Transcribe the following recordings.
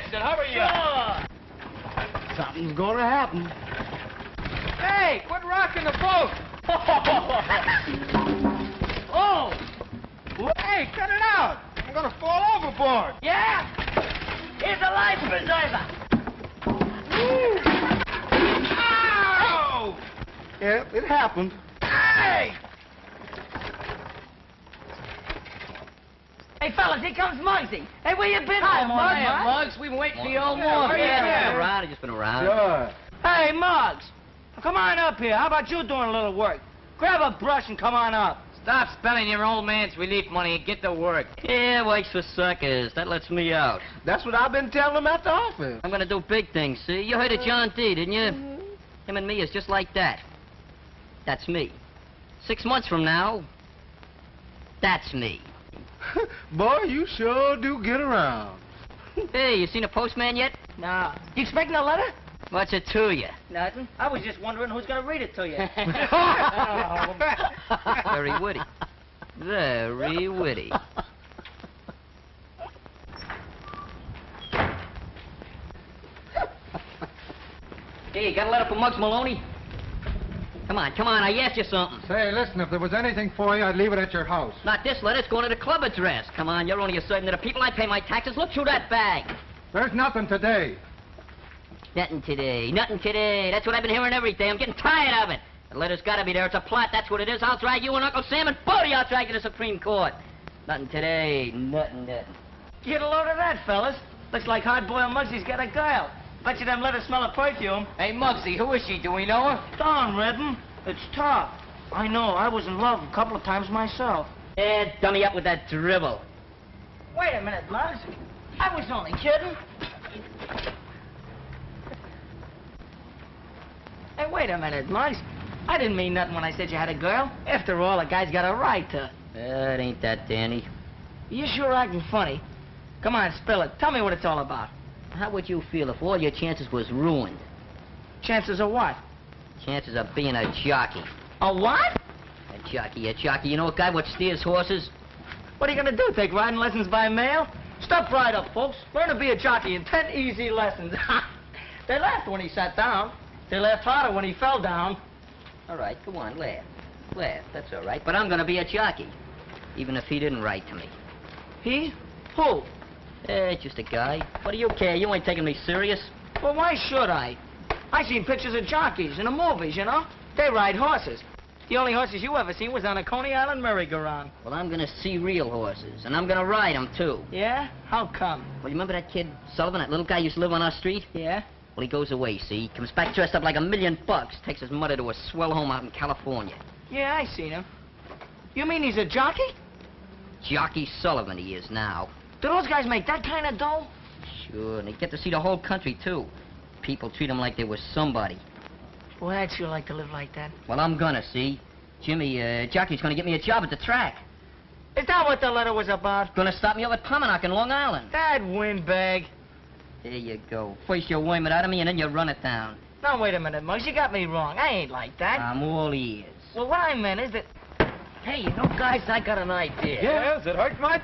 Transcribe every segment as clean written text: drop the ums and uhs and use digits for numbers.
fixed it. Hurry up. Sure. Something's gonna happen. Hey, quit rocking the boat. Oh. Hey, cut it out. I'm gonna fall overboard. Yeah? Here's a life preserver. Ow! Yeah, it happened. Hey! Hey, fellas, here comes Muggsy. Hey, where you been? Hi, Muggs. We've been waiting for you all morning. morning. Yeah, I've just been around. Sure. Hey, Muggs. Come on up here. How about you doing a little work? Grab a brush and come on up. Stop spending your old man's relief money and get to work. Yeah, works for suckers. That lets me out. That's what I've been telling them at the office. I'm gonna do big things, see? You heard of John D., didn't you? Him and me is just like that. That's me. 6 months from now, that's me. Boy, you sure do get around. Hey, you seen a postman yet? Nah. You expecting a letter? What's it to you? Nothing. I was just wondering who's going to read it to you. Very witty. Very witty. Hey, you got a letter from Muggs Maloney? Come on, I asked you something. Say, listen, if there was anything for you, I'd leave it at your house. Not this letter, it's going to the club address. Come on, you're only a certain of the people. I pay my taxes. Look through that bag. There's nothing today. Nothing today, nothing today. That's what I've been hearing every day. I'm getting tired of it. The letter's got to be there. It's a plot, that's what it is. I'll drag you and Uncle Sam and both of you I'll drag you to the Supreme Court. Nothing today, nothing. Get a load of that, fellas. Looks like hard-boiled Muggsy's got a girl. Bet you them letters smell of perfume. Hey, Muggsy, who is she? Do we know her? Darn, Redden. It's tough. I know. I was in love a couple of times myself. Yeah, dummy up with that dribble. Wait a minute, Muggs. I was only kidding. Hey, wait a minute, Muggs. I didn't mean nothing when I said you had a girl. After all, a guy's got a right to... It ain't that, Danny. You sure acting funny. Come on, spill it. Tell me what it's all about. How would you feel if all your chances was ruined? Chances of what? Chances of being a jockey. A what? A jockey. You know a guy what steers horses? What are you gonna do, take riding lessons by mail? Step right up, folks. Learn to be a jockey in 10 easy lessons. They laughed when he sat down. They laughed harder when he fell down. All right, go on, laugh. Laugh, that's all right. But I'm gonna be a jockey, even if he didn't write to me. He? Who? Just a guy. What do you care? You ain't taking me serious. Well, why should I? I seen pictures of jockeys in the movies, you know? They ride horses. The only horses you ever seen was on a Coney Island merry-go-round. Well, I'm gonna see real horses, and I'm gonna ride them, too. Yeah? How come? Well, you remember that kid, Sullivan, that little guy used to live on our street? Yeah? Well, he goes away, see? Comes back dressed up like $1 million, takes his mother to a swell home out in California. Yeah, I seen him. You mean he's a jockey? Jockey Sullivan he is now. Do those guys make that kind of dough? Sure, and they get to see the whole country, too. People treat them like they were somebody. Boy, I'd sure like to live like that. Well, I'm gonna, see? Jimmy, Jockey's gonna get me a job at the track. Is that what the letter was about? Gonna stop me over at Pominock in Long Island. That windbag. There you go. First you worm it out of me, and then you run it down. Now, wait a minute, Muggs. You got me wrong. I ain't like that. I'm all ears. Well, what I meant is that... Hey, you know, guys, I got an idea. Yeah, does it hurt much?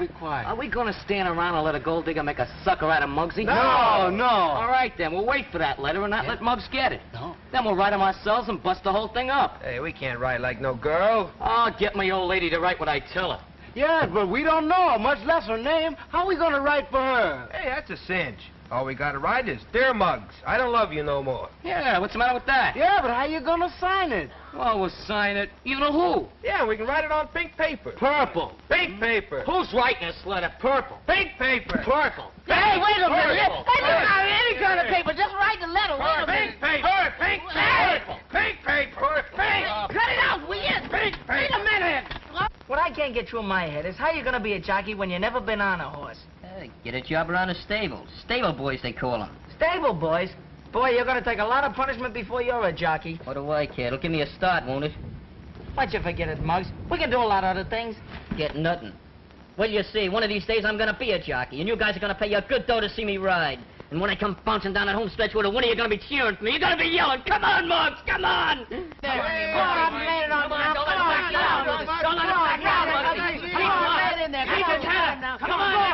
Be quiet. Are we gonna stand around and let a gold digger make a sucker out of Muggsy? No. All right, then. We'll wait for that letter and not let Muggs get it. No. Then we'll write him ourselves and bust the whole thing up. Hey, we can't write like no girl. I'll get my old lady to write what I tell her. Yeah, but we don't know her, much less her name. How we gonna write for her? Hey, that's a cinch. All we gotta write is, Dear Muggs, I don't love you no more. Yeah, what's the matter with that? Yeah, but how you gonna sign it? Well, we'll sign it. You know who? Yeah, we can write it on pink paper. Purple. Pink paper. Who's writing this letter? Purple. Pink paper. Purple. Hey, wait a minute. Purple. Hey, look out, any kind of paper. Just write the letter. Wait a minute. Pink paper. Pink paper. Pink paper. Pink. Cut it out, will you? Pink paper. Wait a minute. What I can't get through my head is how you gonna be a jockey when you never been on a horse. Get a job around the stables. Stable boys, they call them. Stable boys? Boy, you're gonna take a lot of punishment before you're a jockey. What do I care? It'll give me a start, won't it? Why'd you forget it, Muggs? We can do a lot of other things. Get nothing. Well, you see, one of these days I'm gonna be a jockey, and you guys are gonna pay a good dough to see me ride. And when I come bouncing down that home stretch with a winner, you're gonna be cheering for me. You're gonna be yelling, "Come on, Muggs, come on!" Don't let him back down. Don't let him back down, Muggsy. Come on, man in there. Come on,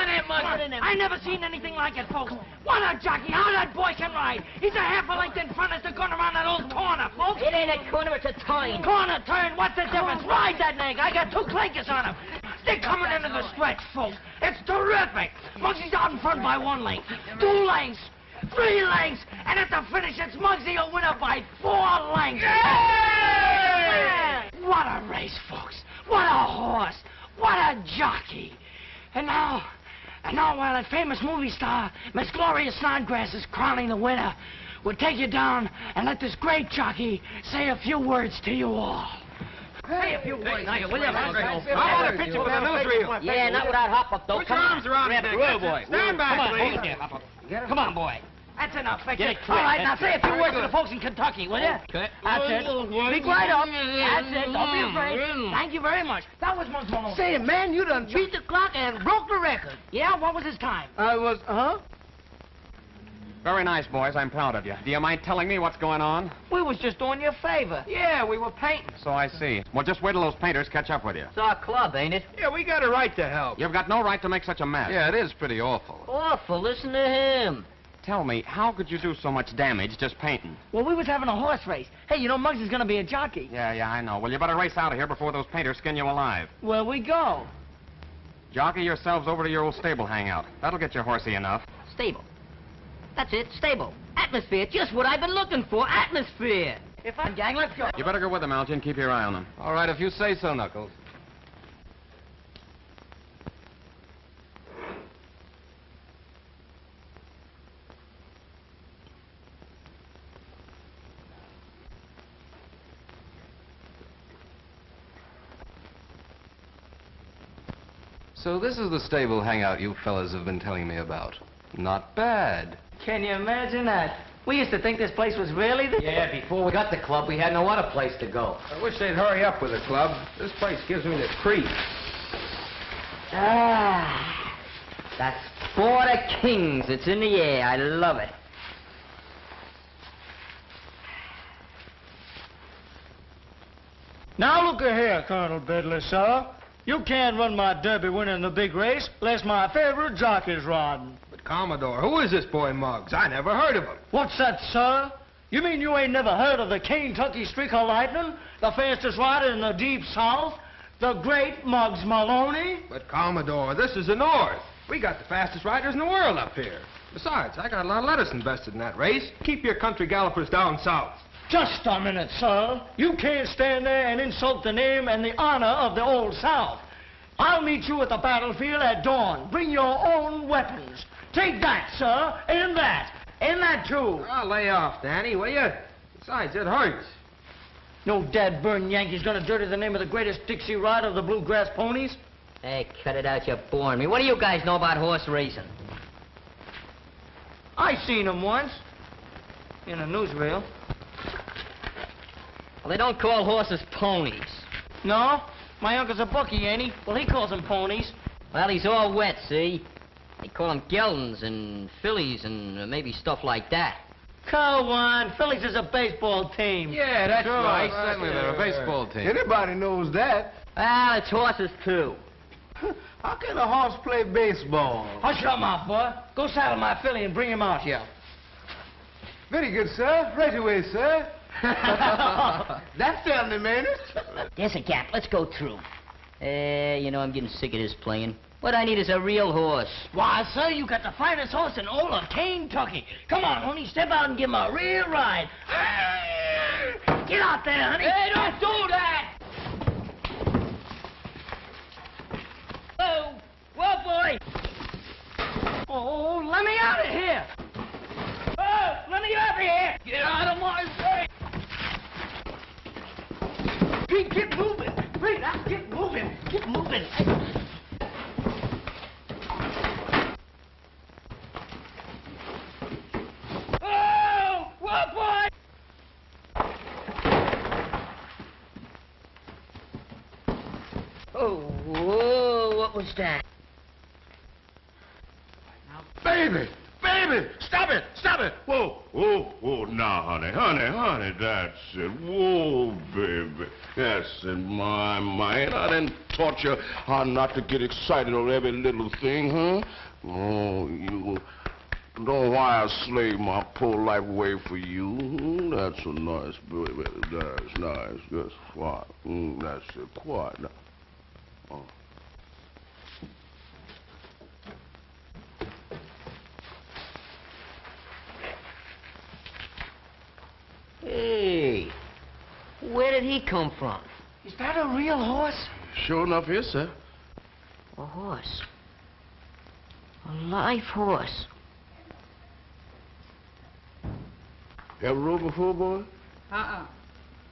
Aunt Muggsy. I I never seen anything like it, folks. What a jockey. How that boy can ride. He's a half a length in front as the gun around that old corner, folks. It ain't a corner, it's a turn. Corner, turn, what's the difference? Ride that nag. I got 2 clankers on him. They're coming into the stretch, folks. It's terrific. Muggsy's out in front by 1 length, 2 lengths, 3 lengths, and at the finish, it's Muggsy a winner by 4 lengths. Yeah! What a race, folks. What a horse. What a jockey. And now, while that famous movie star, Miss Gloria Snodgrass, is crowning the winner, we'll take you down and let this great jockey say a few words to you all. Say a few words. I want a picture with a newsreel. Yeah, not without Hop-Up, though. Put your arms around his neck. boy. Stand back, Come on, please. hold it, Hop-Up. Come on, boy. That's enough. All Get it quick. right, now say a few Very words to good. the folks in Kentucky, will you? Okay. That's it. Speak right up. That's it. Don't be afraid. Thank you very much. That was Muggs Malone. Say, man, you done beat the clock and broke the record. Yeah, what was his time? I was, huh? Very nice, boys. I'm proud of you. Do you mind telling me what's going on? We was just doing you a favor. Yeah, we were painting. So I see. Well, just wait till those painters catch up with you. It's our club, ain't it? Yeah, we got a right to help. You've got no right to make such a mess. Yeah, it is pretty awful. Awful. Listen to him. Tell me, how could you do so much damage just painting? Well, we was having a horse race. Hey, you know Muggs is gonna be a jockey. Yeah, I know. Well, you better race out of here before those painters skin you alive. Where we go? Jockey yourselves over to your old stable hangout. That'll get your horsey enough. Stable. That's it, stable. Atmosphere, just what I've been looking for. Atmosphere. If I'm gang, let's go. You better go with them, Algy, and keep your eye on them. All right, if you say so, Knuckles. So this is the stable hangout you fellas have been telling me about. Not bad. Can you imagine that? We used to think this place was really the... Yeah, before we got the club, we had no other place to go. I wish they'd hurry up with the club. This place gives me the creeps. Ah, that's 4 kings. It's in the air. I love it. Now look here, Colonel Bedley, sir. You can't run my derby winner in the big race unless my favorite jockey's riding. But Commodore, who is this boy Muggs? I never heard of him. What's that, sir? You mean you ain't never heard of the Kentucky Streaker Lightning, the fastest rider in the Deep South, the great Muggs Maloney? But Commodore, this is the North. We got the fastest riders in the world up here. Besides, I got a lot of lettuce invested in that race. Keep your country gallopers down south. Just a minute, sir. You can't stand there and insult the name and the honor of the Old South. I'll meet you at the battlefield at dawn. Bring your own weapons. Take that, sir, and that too. Oh, lay off, Danny, will you? Besides, it hurts. No dad-burn Yankee's gonna dirty the name of the greatest Dixie rider of the bluegrass ponies. Hey, cut it out. You're boring me. What do you guys know about horse racing? I seen him once. In a newsreel. Well, they don't call horses ponies. No? My uncle's a bookie, ain't he? Well, he calls them ponies. Well, he's all wet, see? They call them geldings and fillies and maybe stuff like that. Come on, Phillies is a baseball team. Yeah, that's right. certainly, they're a baseball team. Anybody knows that. Well, it's horses, too. How can a horse play baseball? Hush your mouth, boy. Go saddle my filly and bring him out here. Very good, sir. Right away, sir. That's family manners. There's a gap. Let's go through. You know, I'm getting sick of this playing. What I need is a real horse. Why, sir, you got the finest horse in all of Kentucky. Come on, honey, step out and give him a real ride. Get out there, honey. Hey, don't do that! Oh, whoa, boy! Oh, let me out of here. Oh, let me out of here! Get out of my way! Pete, get moving. Pete, now get moving. Get moving. Oh, whoa, boy! Oh, whoa, what was that? Baby! Baby! Stop it! Stop it! Whoa! Whoa! Now, honey, that's it. Whoa, baby. That's it, my. I didn't taught you how not to get excited over every little thing, huh? Oh, I slave my poor life away for you. That's a nice baby. That's nice. That's quiet. That's it. Quiet. Oh. Hey, where did he come from? Is that a real horse? Sure enough, yes, sir. A horse. A live horse. Ever rode before, boy?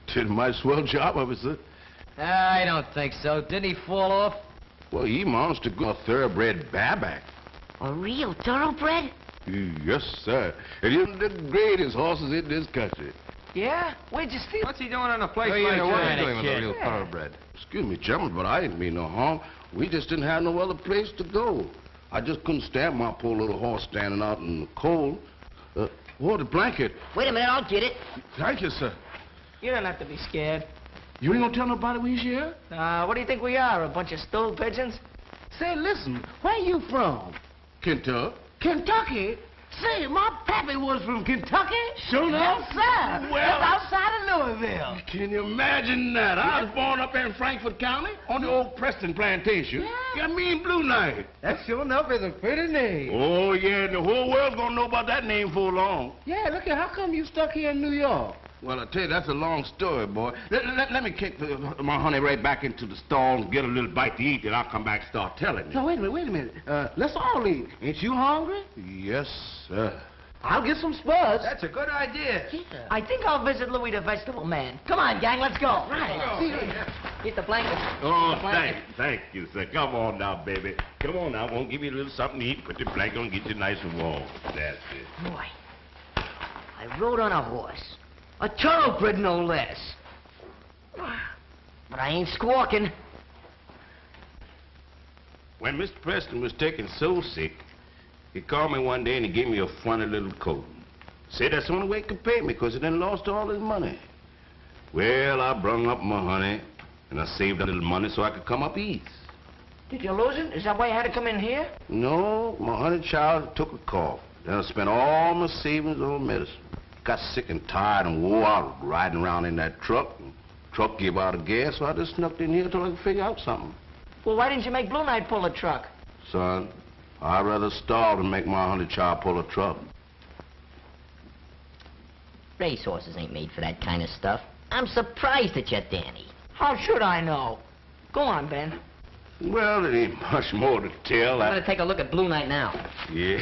Did a mighty swell job of it, sir. I don't think so. Didn't he fall off? Well, he mounts to go a thoroughbred bareback. A real thoroughbred? Yes, sir. And he's the greatest horses in this country. Yeah? Where'd you steal? What's he doing in a place What are like you that? trying to doing with a kid? real thoroughbred? Excuse me, gentlemen, but I didn't mean no harm. We just didn't have no other place to go. I just couldn't stand my poor little horse standing out in the cold. Oh, the blanket. Wait a minute, I'll get it. Thank you, sir. You don't have to be scared. You ain't gonna tell nobody we here? What do you think we are, a bunch of stool pigeons? Say, listen, where you from? Kentucky. Kentucky? Say, my pappy was from Kentucky. Sure enough. Yes, sir. Well- Just outside of Louisville. Can you imagine that? I was born up in Frankfort County on the old Preston plantation. Yeah. I mean, Blue Knight. That sure enough is a pretty name. Oh, yeah, and the whole world's gonna know about that name for long. Yeah, look at how come you stuck here in New York? Well, I tell you, that's a long story, boy. Let me kick my honey right back into the stall and get a little bite to eat, and I'll come back and start telling you. No, wait a minute. Let's all eat. Ain't you hungry? Yes, sir. I'll get some spuds. That's a good idea. I think I'll visit Louis the Vegetable Man. Come on, gang, let's go. Get the blanket. Oh, thank you, sir. Come on now, baby. Come on now. Won't give you a little something to eat. Put the blanket on, get you nice and warm. That's it. Boy, I rode on a horse. A thoroughbred, no less. But I ain't squawking. When Mr. Preston was taken so sick, he called me one day and he gave me a funny little coat. Said that's the only way he could pay me because he done lost all his money. Well, I brung up my honey and I saved a little money so I could come up east. Did you lose it? Is that why you had to come in here? No, my honey child took a cough. Then I spent all my savings on medicine. Got sick and tired and wore out riding around in that truck. Truck gave out of gas, so I just snuck in here till I could figure out something. Well, why didn't you make Blue Knight pull the truck? Son, I'd rather starve than make my honey child pull a truck. Racehorses ain't made for that kind of stuff. I'm surprised at you, Danny. How should I know? Go on, Ben. Well, it ain't much more to tell. I'm gonna take a look at Blue Knight now. Yeah.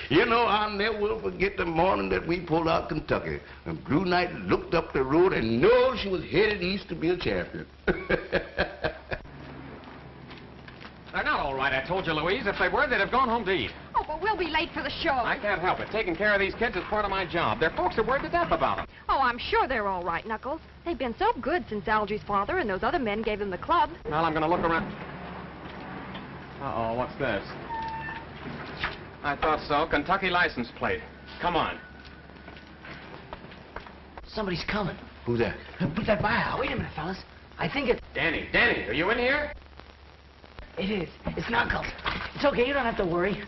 You know, I'll never will forget the morning that we pulled out Kentucky. And Blue Knight looked up the road and knew she was headed east to be a champion. They're not all right, I told you, Louise. If they were, they'd have gone home to eat. Oh, but we'll be late for the show. I can't help it. Taking care of these kids is part of my job. Their folks are worried to death about them. Oh, I'm sure they're all right, Knuckles. They've been so good since Algy's father and those other men gave them the club. Well, I'm going to look around. Uh-oh, what's this? I thought so. Kentucky license plate. Come on. Somebody's coming. Who's that? Put that by out. Wait a minute, fellas. I think it's... Danny, are you in here? It is. It's Knuckles. It's okay. You don't have to worry.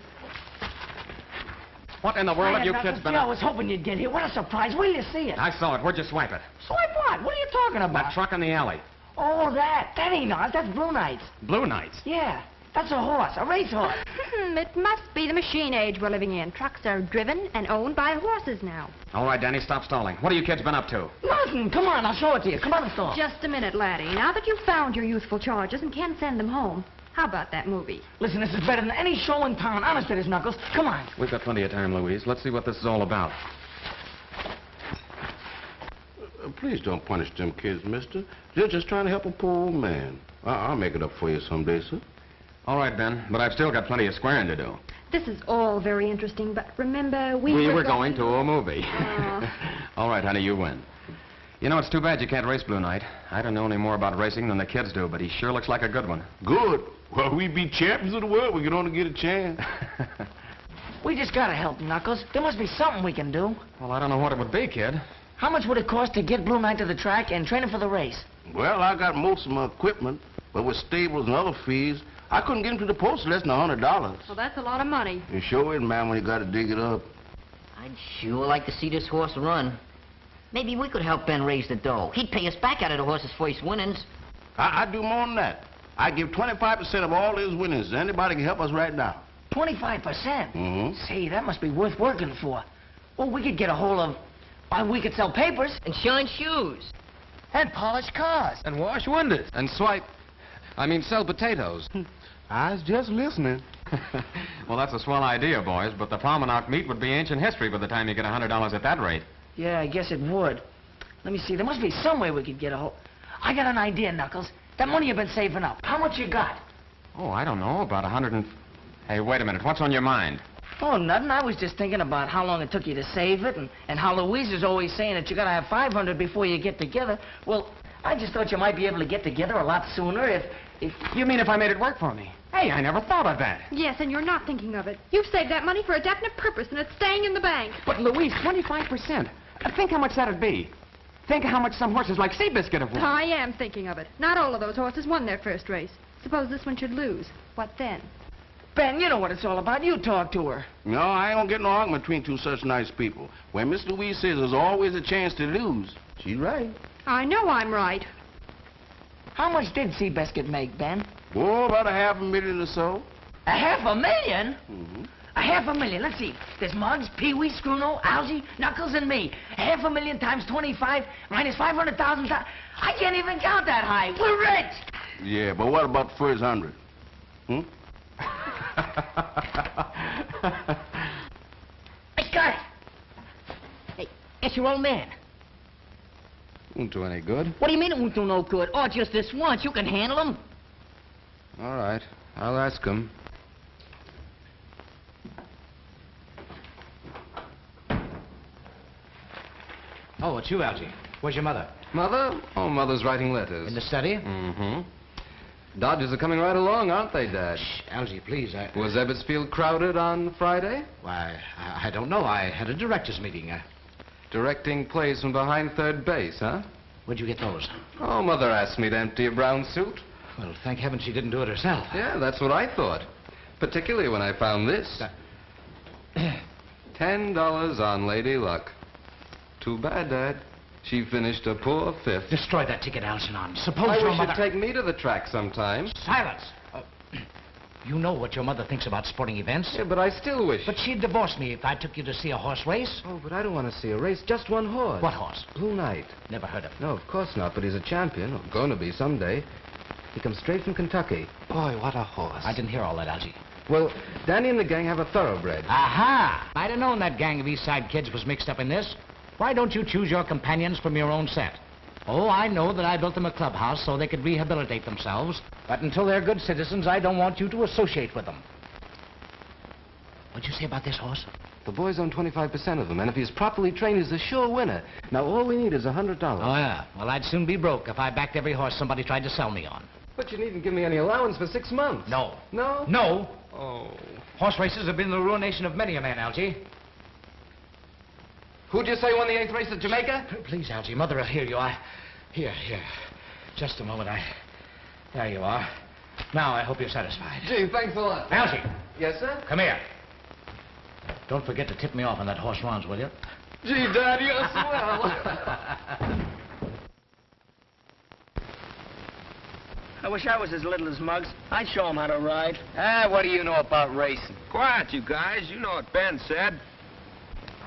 What in the world have you Knuckles, kids been I up? was hoping you'd get here. What a surprise. Wait till you see it. I saw it. Where'd you swipe it? Swipe what? What are you talking about? That truck in the alley. Oh, that. That ain't ours. That's Blue Knight's. Blue Knights. Yeah. That's a horse. A racehorse. It must be the machine age we're living in. Trucks are driven and owned by horses now. All right, Danny, stop stalling. What have you kids been up to? Nothing. Come on. I'll show it to you. Come on, store. Just a minute, laddie. Now that you've found your youthful charges and can send them home, how about that movie? Listen, this is better than any show in town. Honest it is, Knuckles. Come on. We've got plenty of time, Louise. Let's see what this is all about. Please don't punish them kids, mister. They're just trying to help a poor old man. I'll make it up for you someday, sir. All right, Ben, but I've still got plenty of squaring to do. This is all very interesting, but remember, we were going to a movie. All right, honey, you win. You know, it's too bad you can't race Blue Knight. I don't know any more about racing than the kids do, but he sure looks like a good one. Good. Well, we'd be champions of the world. We could only get a chance. We just gotta help, Knuckles. There must be something we can do. Well, I don't know what it would be, kid. How much would it cost to get Blue Knight to the track and train him for the race? Well, I got most of my equipment, but with stables and other fees, I couldn't get him to the post for less than $100. Well, that's a lot of money. You sure is, ma'am, when you got to dig it up. I'd sure like to see this horse run. Maybe we could help Ben raise the dough. He'd pay us back out of the horse's first winnings. I'd do more than that. I'd give 25% of all his winnings to anybody can help us right now. 25%? Mm-hmm. Say, that must be worth working for. Well, we could get a hold of... we could sell papers. And shine shoes. And polish cars. And wash windows. And sell potatoes. I was just listening. Well, that's a swell idea, boys, but the Palmanock meet would be ancient history by the time you get $100 at that rate. Yeah, I guess it would. Let me see, there must be some way we could get a hold... I got an idea, Knuckles. That money you've been saving up, how much you got? Oh, I don't know, about 100 and... Hey, wait a minute, what's on your mind? Oh, nothing. I was just thinking about how long it took you to save it, and how Louise is always saying that you gotta have 500 before you get together. Well, I just thought you might be able to get together a lot sooner if... You mean if I made it work for me? Hey, I never thought of that. Yes, and you're not thinking of it. You've saved that money for a definite purpose, and it's staying in the bank. But, Louise, 25%. Think how much that'd be. Think how much some horses like Seabiscuit have won. I am thinking of it. Not all of those horses won their first race. Suppose this one should lose. What then? Ben, you know what it's all about. You talk to her. No, I ain't gonna get no argument between two such nice people. When Miss Louise says there's always a chance to lose, she's right. I know I'm right. How much did Seabiscuit make, Ben? Oh, about $500,000 or so. $500,000? Mm-hmm. $500,000. Let's see. There's Muggs, Pee-wee, Scruno, Algy, Knuckles, and me. $500,000 times 25 minus 500,000. I can't even count that high. We're rich. Yeah, but what about the first 100? Hmm? Hey, Scott. Hey, it's your old man. Won't do any good. What do you mean it won't do no good? Oh, just this once. You can handle him. All right, I'll ask him. Oh, it's you, Algy. Where's your mother? Mother? Oh, Mother's writing letters. In the study? Mm-hmm. Dodgers are coming right along, aren't they, Dad? Shh, Algy, please. Was Ebbetsfield crowded on Friday? Why, I don't know. I had a directors' meeting. Directing plays from behind third base, huh? Where'd you get those? Oh, Mother asked me to empty a brown suit. Well, thank heaven she didn't do it herself. Yeah, that's what I thought. Particularly when I found this. $10 on Lady Luck. Too bad, Dad. She finished a poor fifth. Destroy that ticket, Algernon. Suppose I your wish mother... you'd take me to the track sometime. Silence! You know what your mother thinks about sporting events. Yeah, but I still wish... But she'd divorce me if I took you to see a horse race. Oh, but I don't want to see a race. Just one horse. What horse? Blue Knight. Never heard of him. No, of course not, but he's a champion. Or going to be someday. He comes straight from Kentucky. Boy, what a horse. I didn't hear all that, Algy. Well, Danny and the gang have a thoroughbred. Aha! I'd have known that gang of East Side kids was mixed up in this. Why don't you choose your companions from your own set? Oh, I know that I built them a clubhouse so they could rehabilitate themselves. But until they're good citizens, I don't want you to associate with them. What'd you say about this horse? The boys own 25% of them, and if he's properly trained, he's a sure winner. Now, all we need is $100. Oh, yeah? Well, I'd soon be broke if I backed every horse somebody tried to sell me on. But you needn't give me any allowance for 6 months. No. No? No! Oh. Horse races have been the ruination of many a man, Algy. Who'd you say won the 8th race at Jamaica? Please, Algy, Mother will hear you. Here. Just a moment, There you are. Now, I hope you're satisfied. Gee, thanks a lot. Algy! Yes, sir? Come here. Don't forget to tip me off on that horse runs, will you? Gee, Dad, you're swell. I wish I was as little as Muggs. I'd show him how to ride. What do you know about racing? Quiet, you guys. You know what Ben said.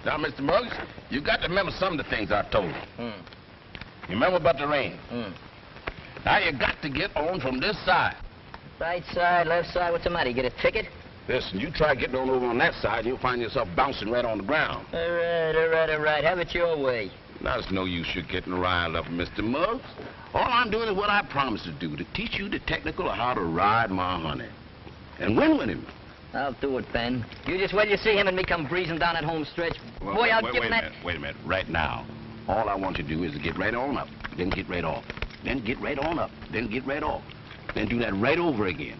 Now, Mr. Muggs, you got to remember some of the things I told you. You remember about the rain? Now you got to get on from this side. Right side, left side, what's the matter? You get a ticket? Listen, you try getting on over on that side, and you'll find yourself bouncing right on the ground. All right. Have it your way. Now, it's no use you getting riled up, Mr. Muggs. All I'm doing is what I promised to do, to teach you the technical of how to ride my honey. And win with him. I'll do it, Ben. You just wait till you see him and me come breezing down that home stretch. Well, Boy, I'll wait, give wait him a that... minute, wait a minute. Right now, all I want you to do is to get right on up, then get right off. Then get right on up, then get right off. Then do that right over again.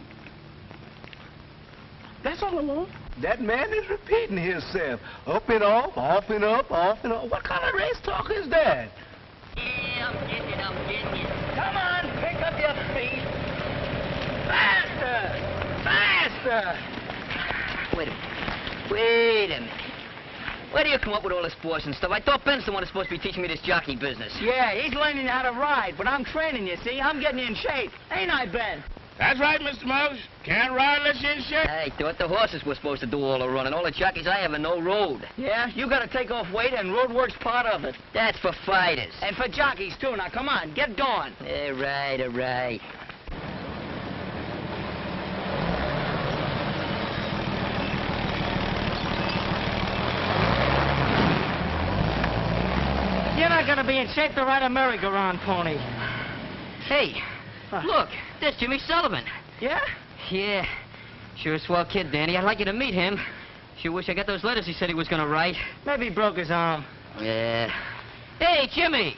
That's all I want. That man is repeating himself. Up and off, off and up, off and off. What kind of race talk is that? Yeah, I'm getting it. Come on, pick up your feet. Faster! Wait a minute. Where do you come up with all this force and stuff? I thought Ben's the one that's supposed to be teaching me this jockey business. Yeah, he's learning how to ride, but I'm training you, see? I'm getting in shape. Ain't I, Ben? That's right, Mr. Muggs. Can't ride unless you're in shape. I thought the horses were supposed to do all the running. All the jockeys I have are no road. Yeah, you gotta take off weight, and road work's part of it. That's for fighters. And for jockeys, too. Now, come on, get going. All right, all right. You're not gonna be in shape to ride a merry-go-round pony. Hey, look, there's Jimmy Sullivan. Yeah? Yeah, sure a swell kid, Danny. I'd like you to meet him. Sure wish I got those letters he said he was gonna write. Maybe he broke his arm. Yeah. Hey, Jimmy!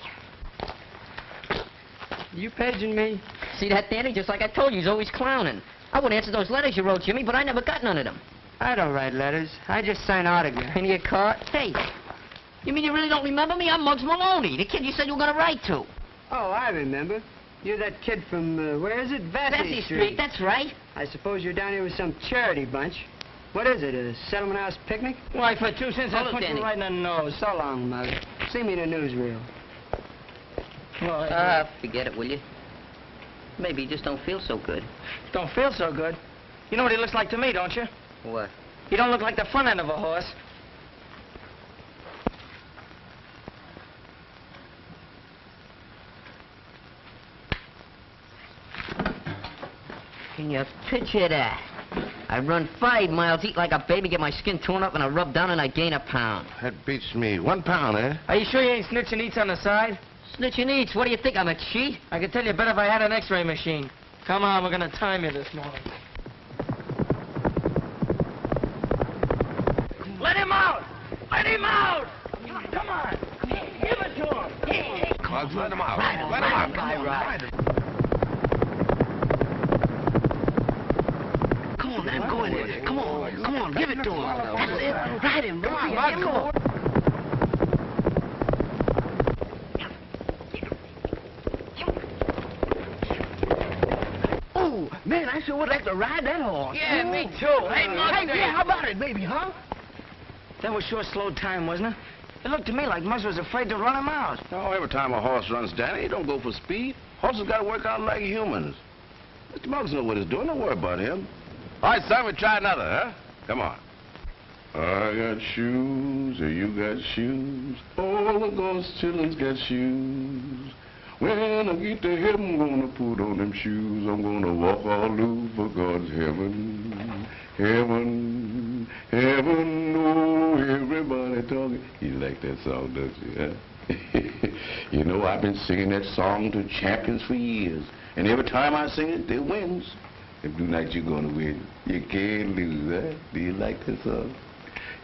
You paging me? See that, Danny? Just like I told you, he's always clowning. I would answer those letters you wrote, Jimmy, but I never got none of them. I don't write letters. I just sign autographs. And you caught? Hey, you mean you really don't remember me? I'm Muggs Maloney, the kid you said you were gonna write to. Oh, I remember. You're that kid from, where is it? Vesey Street, that's right. I suppose you're down here with some charity bunch. What is it, a settlement house picnic? Why, for 2 cents, I'll Hold it, punch you Danny. right in the nose. So long, Mug. See me in a newsreel. Well, Forget it, will you? Maybe you just don't feel so good. don't feel so good. You know what he looks like to me, don't you? What? He don't look like the front end of a horse. Can you picture that? I run 5 miles, eat like a baby, get my skin torn up, and I rub down and I gain a pound. That beats me. 1 pound, eh? Are you sure you ain't snitching eats on the side? Snitching eats, what do you think, I'm a cheat? I could tell you better if I had an x-ray machine. Come on, we're gonna time you this morning. Let him out! Let him out! Come on! Give it to him! Hey, Muggs, let him out. Let him out. Ride him. Come on, man, go in there. Come on, give it to him. That's it. Ride him, come on, come on. Oh, man, I sure would like to ride that horse. Yeah, me too. Hey, Muggs. Hey, yeah, how about it, baby, huh? That was sure slow time, wasn't it? It looked to me like Muggs was afraid to run him out. Oh, every time a horse runs, Danny, he don't go for speed. Horses got to work out like humans. Mr. Muggs knows what he's doing. Don't worry about him. All right, son, we try another, huh? Come on. I got shoes, and you got shoes. All of those children's got shoes. When I get to heaven, I'm gonna put on them shoes. I'm gonna walk all over God's heaven. Heaven, heaven, oh, everybody talking. You like that song, don't you, huh? You know, I've been singing that song to champions for years. And every time I sing it, they wins. If tonight you're gonna win, you can't lose, huh? Do you like that song?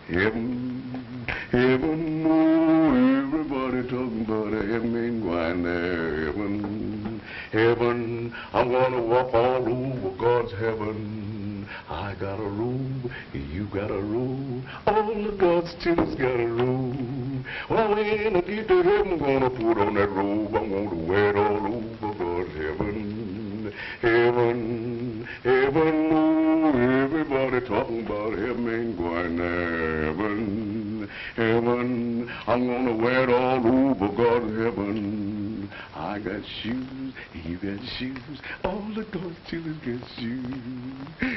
Heaven, heaven, oh, everybody talking about a heaven ain't going there. Heaven, heaven, I'm gonna walk all over God's heaven. I got a robe, you got a robe, all of God's children's got a robe. Well, when I get to heaven, I'm gonna put on that robe. I'm gonna wear it all over God's heaven. Heaven, heaven, oh, everybody talking about heaven ain't going there. Heaven, heaven, I'm gonna wear it all over God's heaven. I got shoes, you got shoes, all the God's children got shoes.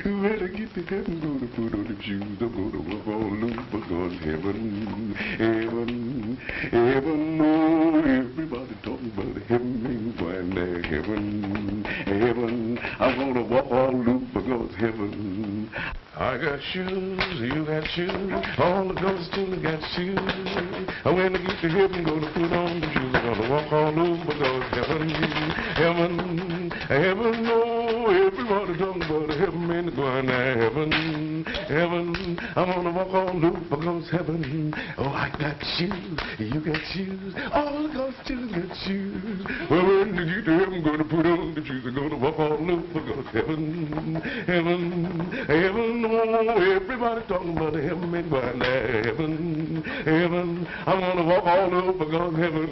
When I get to heaven, I'm gonna put on them shoes. I'm gonna walk all over God's heaven. Heaven, heaven, oh, everybody talking about heaven ain't going there. Heaven, heaven, I'm gonna walk all over God's heaven. I got shoes, you got shoes, all the God's children got shoes. When I get to heaven, I'm gonna put on the shoes. I'm gonna walk all over God's heaven. Heaven, heaven, oh, everybody talking about heaven ain't going there. Heaven, heaven, I'm gonna walk all over God's heaven. Oh, I got shoes, you got shoes, all the God's children got shoes. Well, when I get to heaven, I'm gonna put on the shoes. I'm gonna walk all over God's heaven. Heaven, heaven, oh, everybody talking about heaven ain't going there. Heaven, heaven, I'm gonna walk all over God's heaven.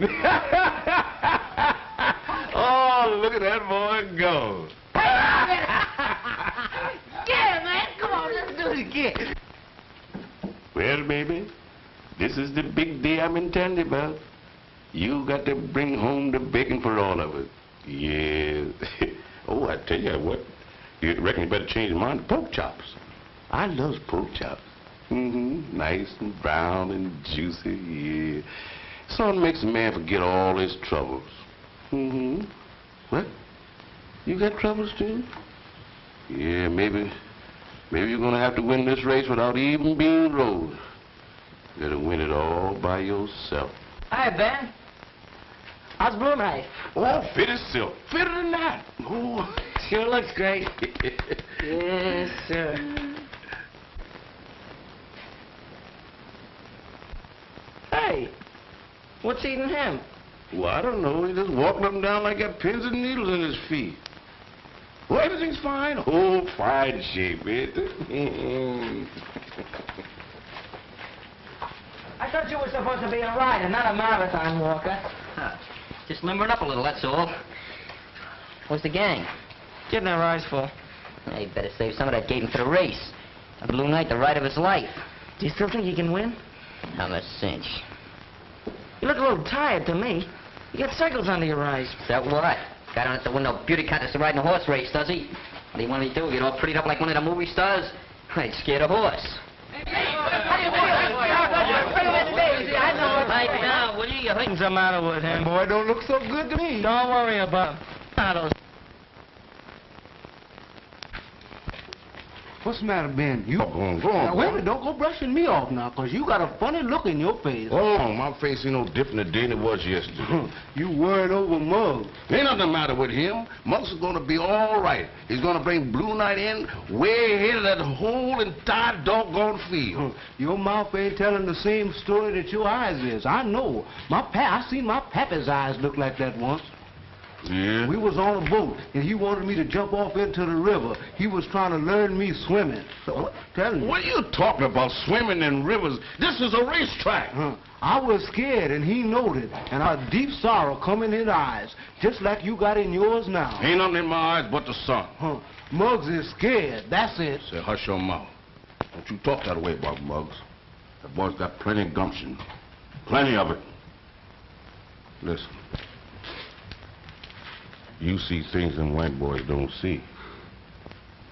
Oh, look at that boy go. Yeah, man, come on, let's do it again. Well, baby, This is the big day I've been telling you about. You got to bring home the bacon for all of us. Yeah. Oh, I tell you what. You reckon you better change your mind to pork chops. I love pork chops. Nice and brown and juicy, yeah. Something makes a man forget all his troubles. What? You got troubles too? Yeah, maybe you're gonna have to win this race without even being rode. You gotta win it all by yourself. Hi, Ben. How's Blue Knight? Oh, fit as silk. Fitter than that. Oh. Sure looks great. Yes, sir. Hey, what's eating him? Well, I don't know. He just walking up and down like got pins and needles in his feet. Well, everything's fine. Oh, fine shape, man. I thought you were supposed to be a rider, not a marathon walker. Huh. Just limbering up a little, that's all. Where's the gang? Getting their eyes full. You better save some of that gave him for the race. A Blue Knight, the ride of his life. Do you still think you can win? I'm a cinch. You look a little tired to me. You got circles under your eyes. Is that what? Guy don't have to win no beauty contest to ride in a horse race, does he? What do you want me to do? Get all prettied up like one of the movie stars? I'd scare a horse. Right now, will you? You're hurting. What's the matter with him? Boy, don't look so good to me. Don't worry about him. What's the matter, Ben? You... Go on. Now, wait a minute, don't go brushing me off now, 'cause you got a funny look in your face. Oh, my face ain't no different today than it was yesterday. You worried over Muggs. Ain't nothing the matter with him. Muggs is gonna be all right. He's gonna bring Blue Knight in way ahead of that whole entire doggone field. Your mouth ain't telling the same story that your eyes is. I know. I seen my pappy's eyes look like that once. Yeah? We was on a boat, and he wanted me to jump off into the river. He was trying to learn me swimming. So, tell me. What are you talking about, swimming in rivers? This is a racetrack. I was scared, and he knowed it, and a deep sorrow come in his eyes, just like you got in yours now. Ain't nothing in my eyes but the sun. Muggs is scared, that's it. Say, hush your mouth. Don't you talk that way about Muggs. The boy's got plenty of gumption. Plenty of it. Listen. You see things them white boys don't see.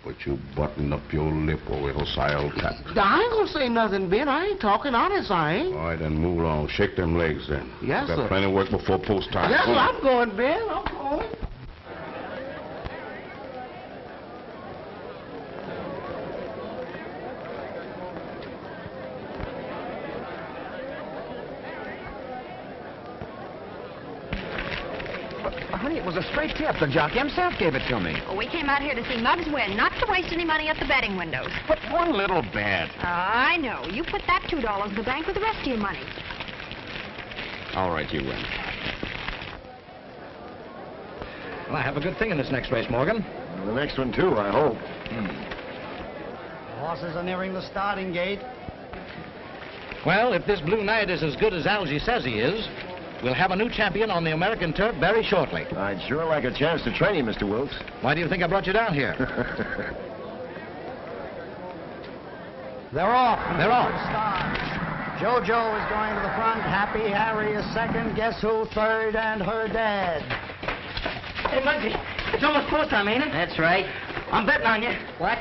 But you button up your lip over those old cat. I ain't gonna say nothing, Ben. I ain't talking honest, I ain't. All right, then move along. Shake them legs, then. Yes, got sir. plenty of work before post time. Yes, sir, I'm going, Ben. I'm going. Honey, it was a straight tip. The jockey himself gave it to me. Well, we came out here to see Muggs win, not to waste any money at the betting windows. But one little bet. I know. You put that $2 in the bank with the rest of your money. All right, you win. Well, I have a good thing in this next race, Morgan. The next one, too, I hope. The horses are nearing the starting gate. Well, if this Blue Knight is as good as Algie says he is, we'll have a new champion on the American turf very shortly. I'd sure like a chance to train you, Mr. Wilkes. Why do you think I brought you down here? They're off. They're off. JoJo is going to the front. Happy Harry is second. Guess who third? And her dad. Hey, Muggsy, it's almost post time, ain't it? That's right. I'm betting on you. What?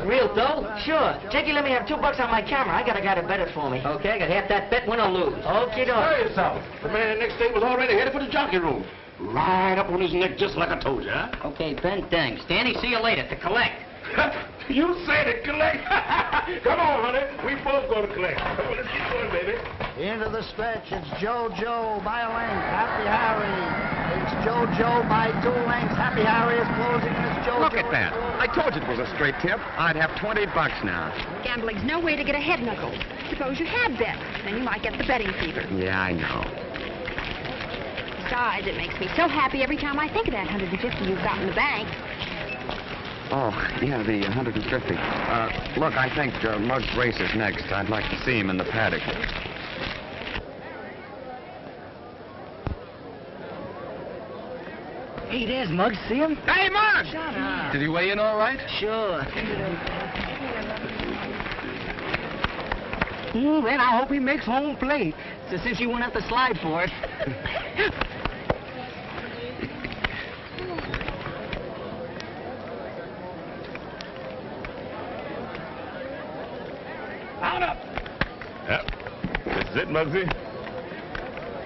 Real dough? Sure. Jakey, let me have $2 on my camera. I got a guy to bet it for me. Okay, I got half that bet, win or lose. Okay, Hurry yourself. The man next day was already headed for the jockey room. Right up on his neck, just like I told you, huh? Okay, Ben, thanks. Danny, see you later to collect. You said it, collect. Come on, honey. We both going to collect. Come on, let's get going, baby. Into the stretch. It's JoJo by a length. Happy Harry. It's JoJo by 2 lengths. Happy Harry is closing this JoJo. Look at that. I told you it was a straight tip. I'd have $20 now. Gambling's no way to get ahead, Knuckles. Suppose you had bet. Then you might get the betting fever. Yeah, I know. Besides, it makes me so happy every time I think of that 150 you've got in the bank. Oh, yeah, the 150. Look, I think Muggs races next. I'd like to see him in the paddock. Hey, there's Muggs. See him? Hey, Muggs! Shut up. Did he weigh in all right? Sure. Then I hope he makes home plate. So since you won't have to slide for it. Mount up. Yep. This is it, Muggsy.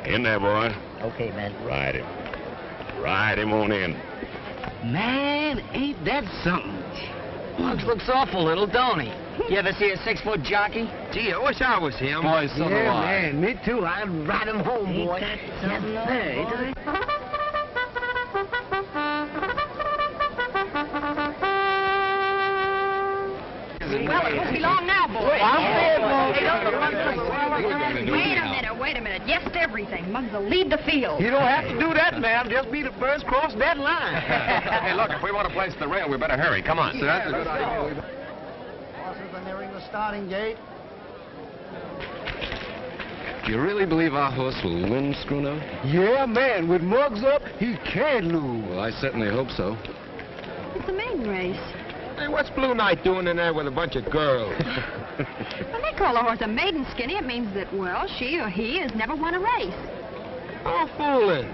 In there, boy. Okay, man. Ride him. Ride him on in. Man, ain't that something? Muggs looks awful little, don't he? You ever see a 6-foot jockey? Gee, I wish I was him. Boy, so do I. man, me too. I'd ride him home, boy. Well, it won't be long now, boys. Wait a minute. Yes to everything. Muggs will lead the field. You don't have to do that, ma'am. Just be the first cross that line. Hey, look, if we want to place the rail, we better hurry. Come on. That's a good idea. Horses are nearing the starting gate. Do you really believe our horse will win, Schooner? Yeah, man. With Muggs up, he can't lose. Well, I certainly hope so. It's a maiden race. Hey, what's Blue Knight doing in there with a bunch of girls? When they call a horse a maiden, Skinny, it means that, well, she or he has never won a race. Oh, fooling.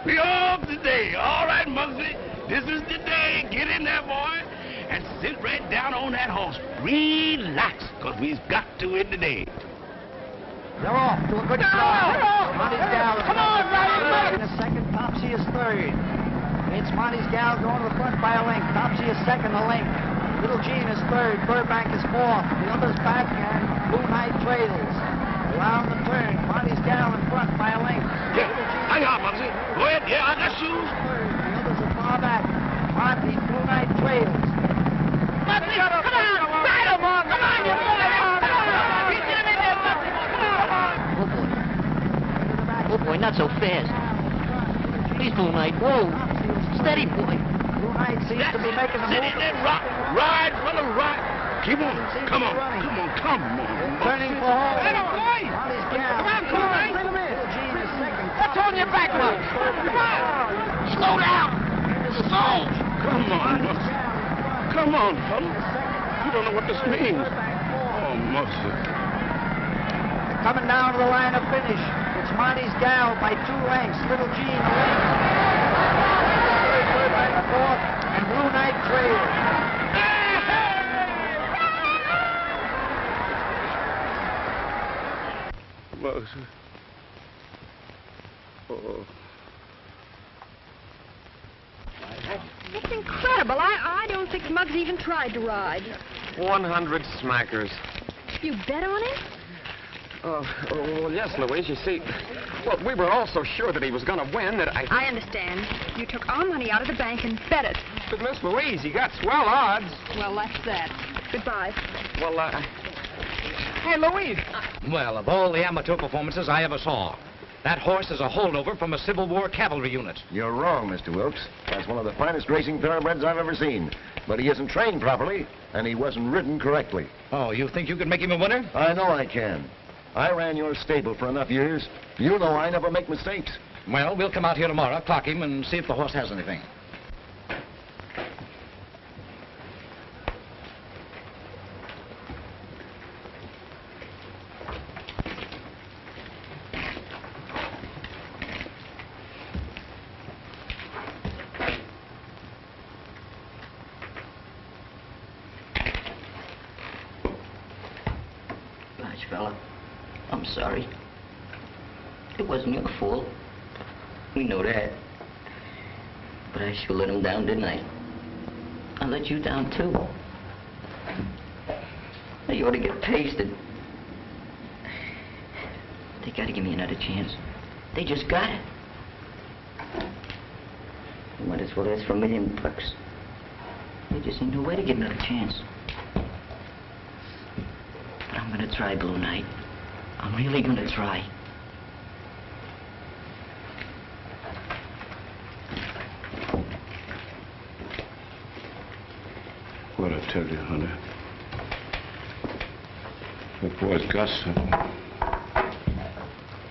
We off today. All right, Muggsy. This is the day. Get in there, boy, and sit right down on that horse. Relax, because we've got to win today. They're off to a good start. Monty's Gal. Come on, Riley. In the second, Topsy is third. It's Monty's Gal going to the front by a length. Topsy is second, a length. Little Jean is third. Burbank is fourth. The others back, and Blue Knight trails. Around the turn, Monty's Gal in front by a length. Yeah, hang on, Muggsy. Go ahead. Yeah, I got shoes. Third. The others are far back. Monty, Blue Knight trails. Muggsy, come on! Ride him on! Come on, you boy! Oh, boy, not so fast. Please, Blue Knight. Whoa. Steady, boy. Blue Knight seems to be making the Sit move. in there, rock. Ride, brother, ride. Keep on. Come on. Come on. Come on. Turning for home. Hey, boy. Monty's Gal. Come on, Blue Knight. Little Jean is second. What's on your back, Muggs? Come on. Slow down. Slow. Come on. Come on, fella. You don't know what this means. Oh, Muggsy. Coming down to the line of finish. It's Monty's Gal by 2 lengths. Little Jean a length. Third by the fourth. And Blue Knight trails. Muggsy. Oh. It's incredible. I don't think Muggs even tried to ride. 100 smackers. You bet on it? Well, yes, Louise. You see, well, we were all so sure that he was going to win that I understand. You took our money out of the bank and bet it. But Miss Louise, you got swell odds. Well, that's that. Goodbye. Well, Hey, Louise. Well, of all the amateur performances I ever saw, that horse is a holdover from a Civil War cavalry unit. You're wrong, Mr. Wilkes. That's one of the finest racing thoroughbreds I've ever seen. But he isn't trained properly, and he wasn't ridden correctly. Oh, you think you could make him a winner? I know I can. I ran your stable for enough years. You know I never make mistakes. Well, we'll come out here tomorrow, clock him, and see if the horse has anything. Gosh, fella, I'm sorry. It wasn't your fault. We know that. But I sure let him down, didn't I? I let you down, too. They ought to get pasted. They gotta give me another chance. They just got it. I might as well ask for $1 million. They just ain't no way to get another chance. But I'm gonna try, Blue Knight. I'm really gonna try. What I tell you, honey? That boy's got something.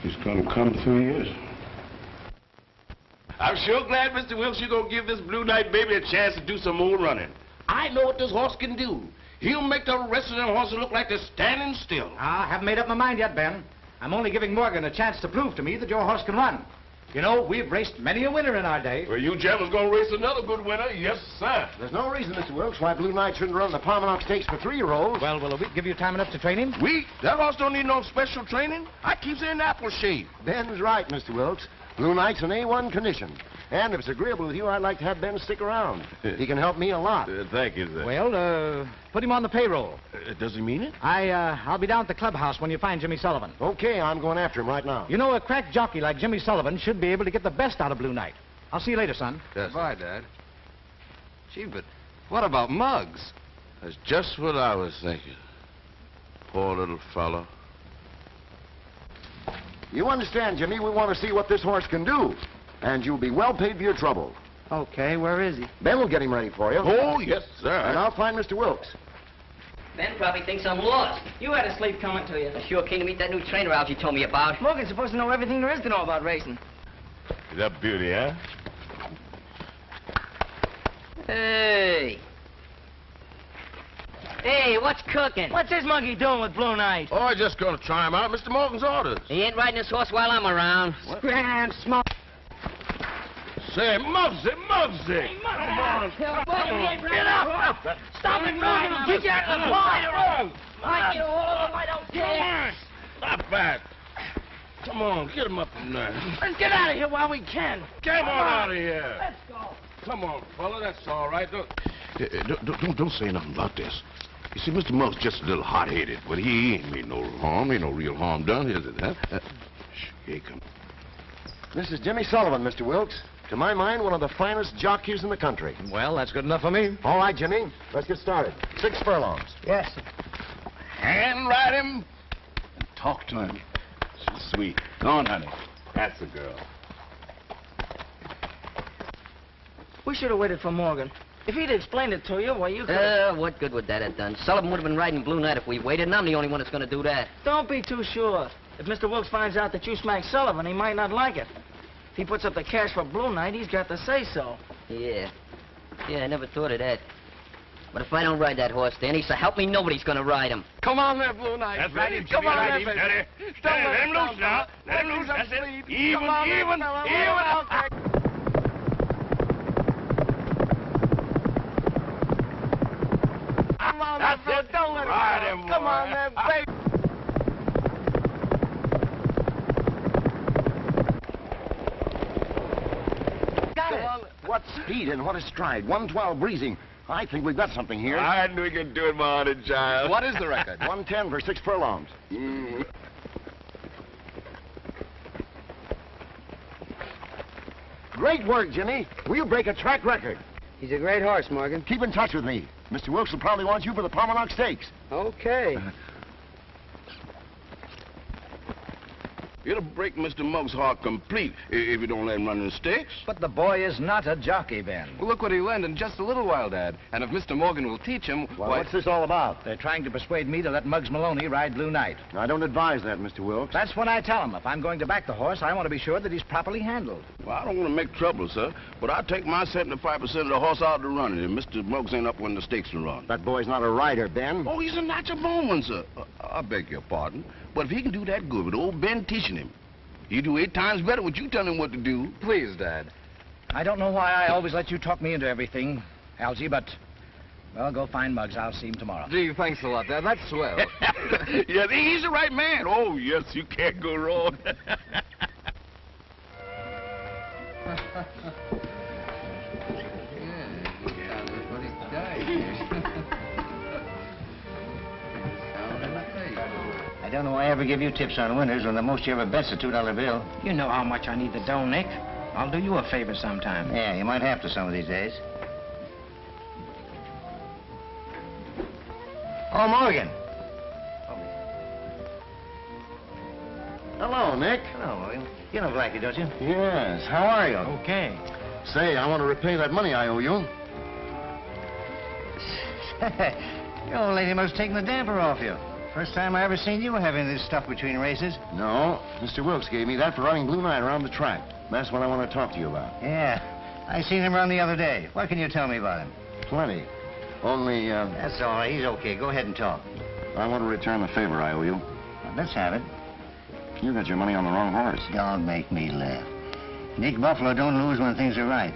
He's gonna come through years. I'm sure glad, Mr. Wilkes, you're going to give this Blue Knight baby a chance to do some more running. I know what this horse can do. He'll make the rest of them horses look like they're standing still. I haven't made up my mind yet, Ben. I'm only giving Morgan a chance to prove to me that your horse can run. You know, we've raced many a winner in our day. Well, you gentlemen's going to race another good winner. Yes, sir. There's no reason, Mr. Wilkes, why Blue Knight shouldn't run the Palmanock Stakes for 3-year-olds. Well, will a week give you time enough to train him? We? That horse don't need no special training. I keeps her in apple shape. Ben's right, Mr. Wilkes. Blue Knight's in A1 condition. And if it's agreeable with you, I'd like to have Ben stick around. He can help me a lot. Thank you, sir. Well, put him on the payroll. Does he mean it? I'll be down at the clubhouse when you find Jimmy Sullivan. Okay, I'm going after him right now. You know, a crack jockey like Jimmy Sullivan should be able to get the best out of Blue Knight. I'll see you later, son. Yes. Goodbye, Dad. Gee, but what about Muggs? That's just what I was thinking. Poor little fellow. You understand, Jimmy, we want to see what this horse can do. And you'll be well paid for your trouble. Okay, where is he? Ben will get him ready for you. Oh, yes, sir. And I'll find Mr. Wilkes. Ben probably thinks I'm lost. You had a sleep coming to you. I sure keen to meet that new trainer Algie told me about. Morgan's supposed to know everything there is to know about racing. That beauty, huh? Hey. Hey, what's cooking? What's this monkey doing with Blue Knight? Oh, I just going to try him out. Mr. Morgan's orders. He ain't riding this horse while I'm around. Scram, smoke. Say, Muggsy, Muggsy. Come on. Get up. Stop it, Morgan. I'll kick you out of the line. I get a hold of him. I don't care. Stop back. Come on, get him up from there. Let's get out of here while we can. Come on out of here. Let's go. Come on, fella, that's all right. Don't say nothing about this. You see, Mr. Muggs just a little hot-headed, but he ain't mean no harm. Ain't no real harm done, is it, huh? Here he comes. This is Jimmy Sullivan, Mr. Wilkes. To my mind, one of the finest jockeys in the country. Well, that's good enough for me. All right, Jimmy. Let's get started. 6 furlongs. Yes. Hand ride him and talk to him. She's sweet. Go on, honey. That's the girl. We should have waited for Morgan. If he'd explained it to you, well, you could... What good would that have done? Sullivan would have been riding Blue Knight if we waited, and I'm the only one that's going to do that. Don't be too sure. If Mr. Wilkes finds out that you smacked Sullivan, he might not like it. If he puts up the cash for Blue Knight, he's got to say so. Yeah. Yeah, I never thought of that. But if I don't ride that horse, Danny, so help me, nobody's going to ride him. Come on there, Blue Knight. That's right, Come on there, baby. Let him loose now. Let him loose. That's it. Even. Come on there, bro. Don't let him Ride go. him, Come boy. on there, baby. Got it. What speed and what a stride. 112 breezing. I think we've got something here. I knew we could do it, my honest child. What is the record? 110 for 6 furlongs. Great work, Jimmy. We'll break a track record. He's a great horse, Morgan. Keep in touch with me. Mr. Wilkes will probably want you for the Palmanock Stakes. Okay. It'll break Mr. Muggs' heart complete if you don't let him run in the stakes. But the boy is not a jockey, Ben. Well, look what he learned in just a little while, Dad. And if Mr. Morgan will teach him, Well, what's this all about? They're trying to persuade me to let Muggs Maloney ride Blue Knight. I don't advise that, Mr. Wilkes. That's when I tell him. If I'm going to back the horse, I want to be sure that he's properly handled. Well, I don't want to make trouble, sir, but I take my 75% of the horse out to run it, and Mr. Muggs ain't up when the stakes are run. That boy's not a rider, Ben. Oh, he's a natural born one, sir. I beg your pardon, but if he can do that good with old Ben teaching him, he'll do 8 times better what you tell him what to do. please, Dad. I don't know why I always let you talk me into everything, Algie, but, well, go find Muggs. I'll see him tomorrow. Gee, thanks a lot, Dad. That's swell. Yes, he's the right man. Oh, yes, you can't go wrong. I don't know why I ever give you tips on winners when the most you ever bet's a $2 bill. You know how much I need the dough, Nick. I'll do you a favor sometime. Yeah, you might have to some of these days. Oh, Morgan. Hello, Nick. Hello, Morgan. You know Blackie, don't you? Yes, how are you? Okay. Say, I want to repay that money I owe you. Your old lady must have taken the damper off you. First time I ever seen you having this stuff between races. No, Mr. Wilkes gave me that for running Blue Knight around the track. That's what I want to talk to you about. Yeah, I seen him around the other day. What can you tell me about him? Plenty. Only, That's all right. He's okay. Go ahead and talk. I want to return the favor I owe you. Let's have it. You got your money on the wrong horse. Don't make me laugh. Nick Buffalo don't lose when things are right.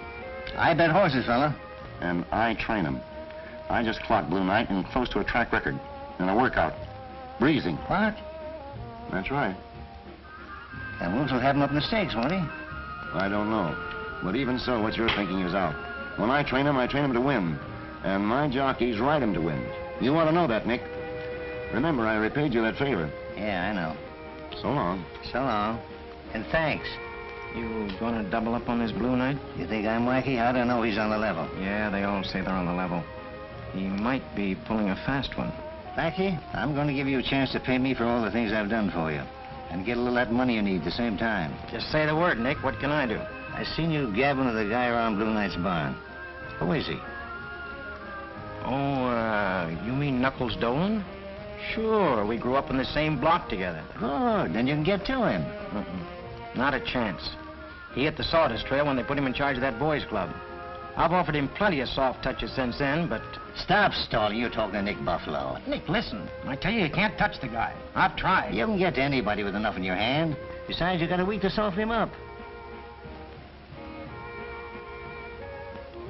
I bet horses, fella. And I train him. I just clocked Blue Knight and close to a track record in a workout. Breezing. What? That's right. And Wolves will have him up in the stakes, won't he? I don't know. But even so, what you're thinking is out. When I train him to win. And my jockeys ride him to win. You ought to know that, Nick. Remember, I repaid you that favor. Yeah, I know. So long. So long. And thanks. You gonna double up on this Blue Knight? You think I'm wacky? I don't know. He's on the level. Yeah, they all say they're on the level. He might be pulling a fast one. Wacky, I'm going to give you a chance to pay me for all the things I've done for you. And get a little of that money you need at the same time. Just say the word, Nick. What can I do? I seen you gabbing with the guy around Blue Knight's barn. Who is he? Oh, you mean Knuckles Dolan? Sure, we grew up in the same block together. Good, then you can get to him. Not a chance. He hit the sawdust trail when they put him in charge of that boys' club. I've offered him plenty of soft touches since then, but... Stop stalling. You're talking to Nick Buffalo. Nick, listen. I tell you can't touch the guy. I've tried. You can get to anybody with enough in your hand. Besides, you got a week to soften him up.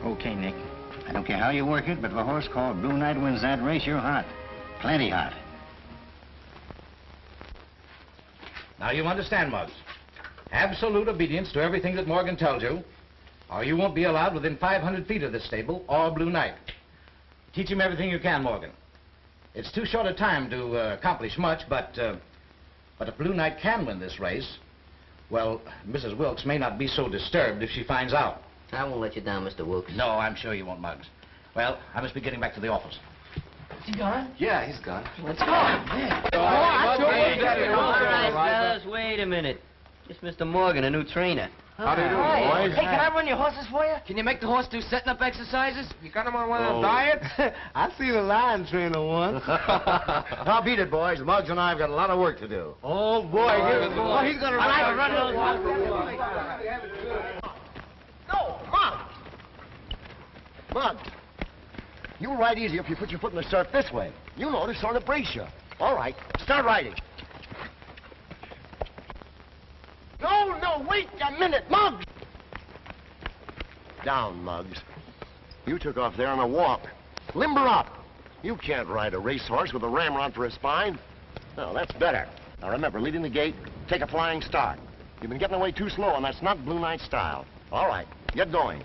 Okay, Nick. I don't care how you work it, but if a horse called Blue Knight wins that race, you're hot. Plenty hot. Now you understand, Muggs. Absolute obedience to everything that Morgan tells you, or you won't be allowed within 500 feet of this stable or Blue Knight. Teach him everything you can, Morgan. It's too short a time to accomplish much, but if Blue Knight can win this race, well, Mrs. Wilkes may not be so disturbed if she finds out. I won't let you down, Mr. Wilkes. No, I'm sure you won't, Muggs. Well, I must be getting back to the office. Is he gone? Yeah, he's gone. Let's go. Yeah. All right, fellas, wait a minute. Just Mr. Morgan, a new trainer. How do you do, Hi. boys? Hey, can I run your horses for you? Can you make the horse do setting-up exercises? You got him on one of them diets? I seen a lion trainer once. Now beat it, boys. Muggs and I have got a lot of work to do. Oh, boy. He's going to run those No, Muggs! Muggs, you'll ride easier if you put your foot in the stirrup this way. You know to sort of brace you. All right, start riding. No, wait a minute, Muggs! Down, Muggs. You took off there on a walk. Limber up. You can't ride a racehorse with a ramrod for a spine. No, that's better. Now remember, leading the gate, take a flying start. You've been getting away too slow, and that's not Blue Knight style. All right, get going.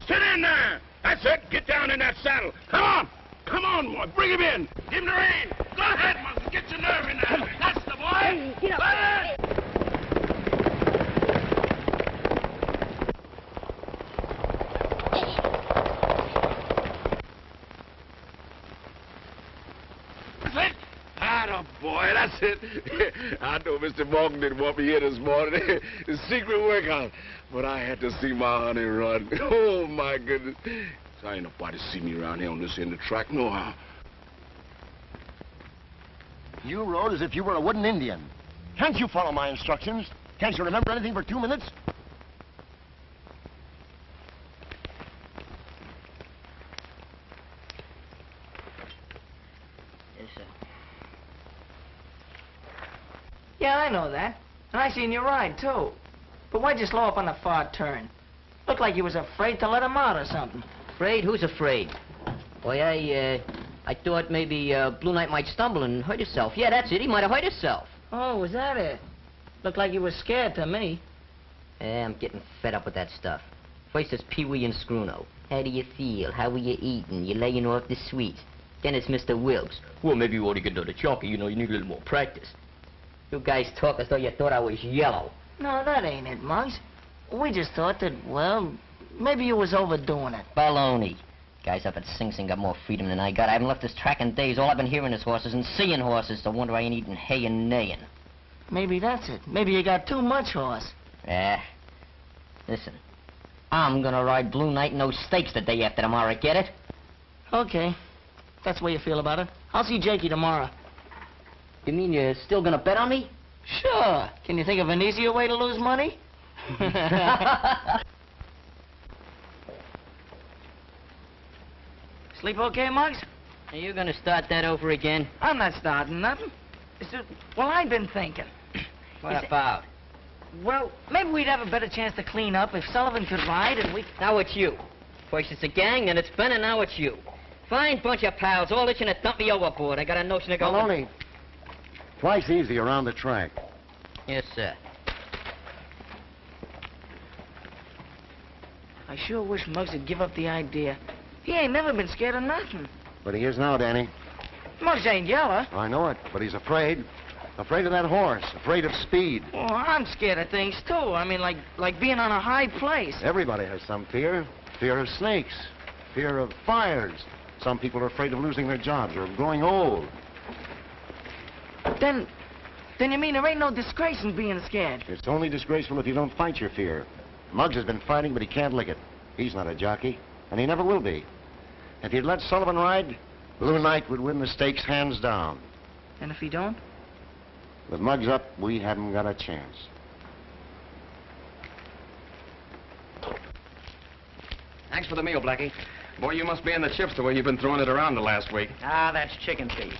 Sit in there! That's it! Get down in that saddle! Come on! Come on, boy! Bring him in! Give him the rein! Go ahead, Muggs! Get your nerve in there! That's the boy! Get up. Go ahead! That's it! Atta boy, that's it! I know Mr. Morgan didn't want me here this morning. It's secret workout. But I had to see my honey run. Oh, my goodness. So ain't nobody see me around here on this end of the track, no how. You rode as if you were a wooden Indian. Can't you follow my instructions? Can't you remember anything for 2 minutes? Yes, sir. Yeah, I know that. And I seen you ride, too. But why'd you slow up on the far turn? Looked like you was afraid to let him out or something. Afraid? Who's afraid? Boy, I thought maybe Blue Knight might stumble and hurt herself. Yeah, that's it. He might have hurt himself. Oh, was that it? Looked like you were scared to me. Yeah, I'm getting fed up with that stuff. First it's Pee-wee and Scruno. How do you feel? How are you eating? You laying off the sweets? Then it's Mr. Wilkes. Well, maybe you ought to get another jockey. You know, you need a little more practice. You guys talk as though you thought I was yellow. No, that ain't it, Muggs. We just thought that, well, maybe you was overdoing it. Baloney. Guys up at Sing Sing got more freedom than I got. I haven't left this track in days. All I've been hearing is horses and seeing horses. No wonder I ain't eating hay and neighing. Maybe that's it. Maybe you got too much horse. Listen. I'm gonna ride Blue Knight in those stakes the day after tomorrow, get it? Okay. That's the way you feel about it. I'll see Jakey tomorrow. You mean you're still gonna bet on me? Sure. Can you think of an easier way to lose money? Sleep okay, Muggs? Are you gonna start that over again? I'm not starting nothing. It's just, well, I've been thinking. What about? Well, maybe we'd have a better chance to clean up if Sullivan could ride and we... Now it's you. First it's a gang, then it's Ben, and now it's you. Fine bunch of pals, all itching to dump me overboard. I got a notion to go... Maloney, twice easy around the track. Yes, sir. I sure wish Muggs would give up the idea. He ain't never been scared of nothing. But he is now, Danny. Muggs ain't yellow. I know it, but he's afraid. Afraid of that horse, afraid of speed. Oh, I'm scared of things, too. I mean, like being on a high place. Everybody has some fear. Fear of snakes, fear of fires. Some people are afraid of losing their jobs or of growing old. Then you mean there ain't no disgrace in being scared? It's only disgraceful if you don't fight your fear. Muggs has been fighting, but he can't lick it. He's not a jockey, and he never will be. If he'd let Sullivan ride, Blue Knight would win the stakes hands down. And if he don't? With Muggs up, we haven't got a chance. Thanks for the meal, Blackie. Boy, you must be in the chips the way you've been throwing it around the last week. Ah, that's chicken feed.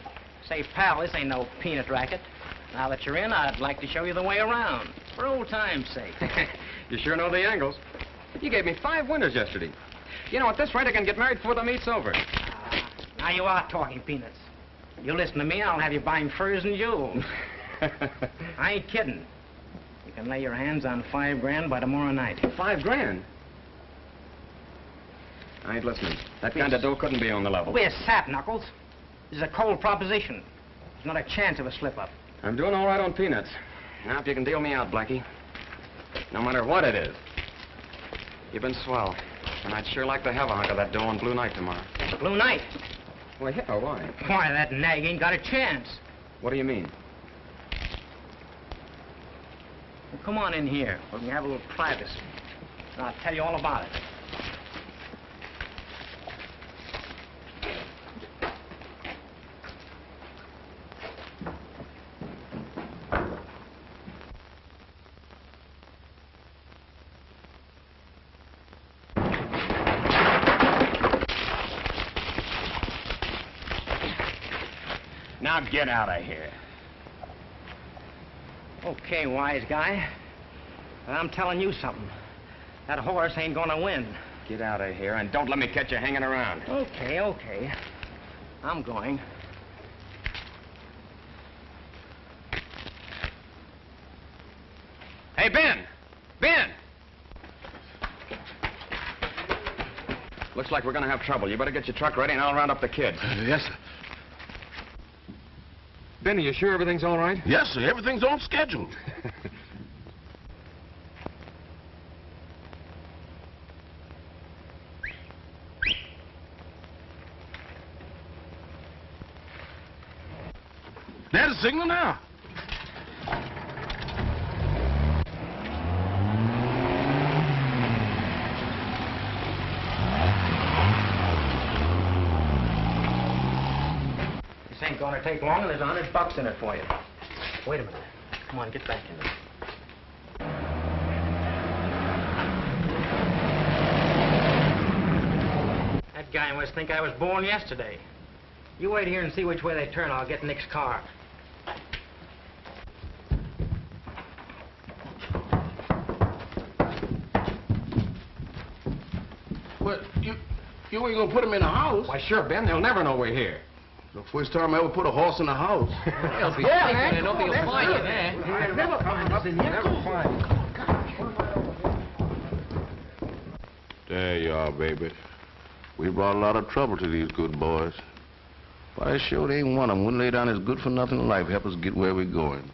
Say, pal, this ain't no peanut racket. Now that you're in, I'd like to show you the way around, for old time's sake. You sure know the angles. You gave me 5 winners yesterday. You know, at this rate, I can get married before the meet's over. Now you are talking peanuts. You listen to me, I'll have you buying furs and jewels. I ain't kidding. You can lay your hands on $5 grand by tomorrow night. $5 grand? I ain't listening. That kind of dough couldn't be on the level. We're sap, Knuckles. This is a cold proposition. There's not a chance of a slip-up. I'm doing all right on peanuts. Now, if you can deal me out, Blackie, no matter what it is, you've been swell. And I'd sure like to have a hunk of that dough on Blue Knight tomorrow. Blue Knight? Well, yeah, why? Why, that nag ain't got a chance. What do you mean? Well, come on in here. We can have a little privacy. And I'll tell you all about it. Now get out of here. Okay, wise guy. But I'm telling you something. That horse ain't gonna win. Get out of here and don't let me catch you hanging around. Okay, okay. I'm going. Hey, Ben! Ben! Looks like we're gonna have trouble. You better get your truck ready and I'll round up the kids. Yes, sir. Ben, are you sure everything's all right? Yes, sir. Everything's on schedule. There's a signal now. This ain't gonna take long, and there's $100 in it for you. Wait a minute. Come on, get back in there. That guy must think I was born yesterday. You wait here and see which way they turn. I'll get Nick's car. Well, you ain't gonna put him in a house. Why, sure, Ben. They'll never know we're here. The first time I ever put a horse in a house. They'll be Yeah, safe man, there. Nobody come on, will find you man. there. They'll never find us in here. Never find us. There you are, baby. We brought a lot of trouble to these good boys. But I sure ain't one of them wouldn't lay down his good-for-nothing life help us get where we're going.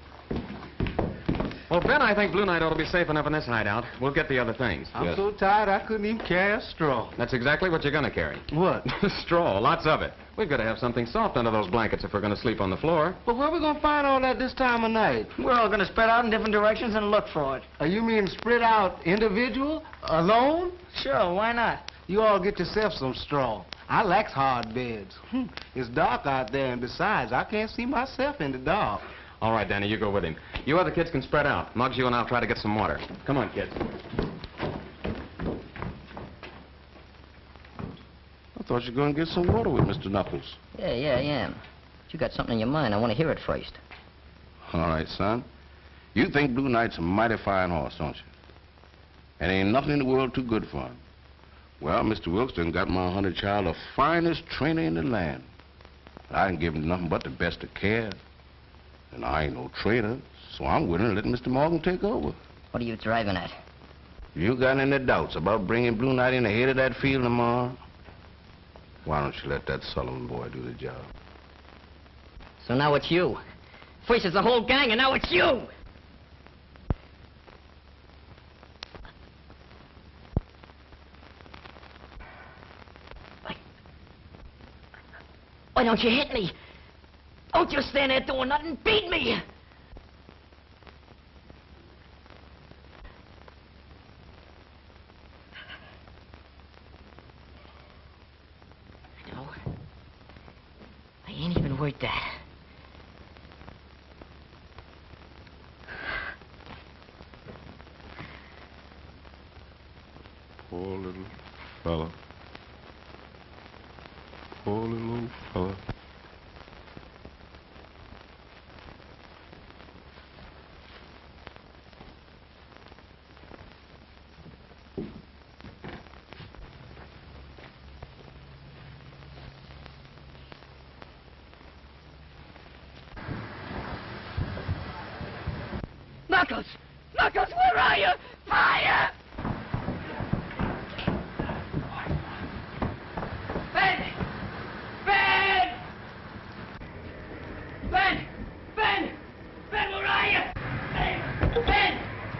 Well, Ben, I think Blue Knight ought to be safe enough in this hideout. We'll get the other things. I'm so tired I couldn't even carry a straw. That's exactly what you're going to carry. What? Straw, lots of it. We've got to have something soft under those blankets if we're going to sleep on the floor. But where we gonna find all that this time of night? We're all gonna spread out in different directions and look for it. You mean spread out individual? Alone? Sure, why not? You all get yourself some straw. I likes hard beds. It's dark out there, and besides, I can't see myself in the dark. All right, Danny, you go with him. You other kids can spread out. Muggs, you and I'll try to get some water. Come on, kids. I thought you were going to get some water with Mr. Knuckles. Yeah, I am. But you got something in your mind. I want to hear it first. All right, son. You think Blue Knight's a mighty fine horse, don't you? And ain't nothing in the world too good for him. Well, Mr. Wilkes got my 100 child the finest trainer in the land. I didn't give him nothing but the best of care. And I ain't no trainer, so I'm willing to let Mr. Morgan take over. What are you driving at? You got any doubts about bringing Blue Knight in the head of that field tomorrow? Why don't you let that Sullivan boy do the job? So now it's you. First it's the whole gang, and now it's you! Why don't you hit me? Don't you stand there doing nothing. Beat me! No. I ain't even worth that. Poor little fella. Poor little fella. Knuckles! Knuckles, where are you? Fire! Ben! Ben! Ben! Ben! Ben, where are you? Ben! Ben!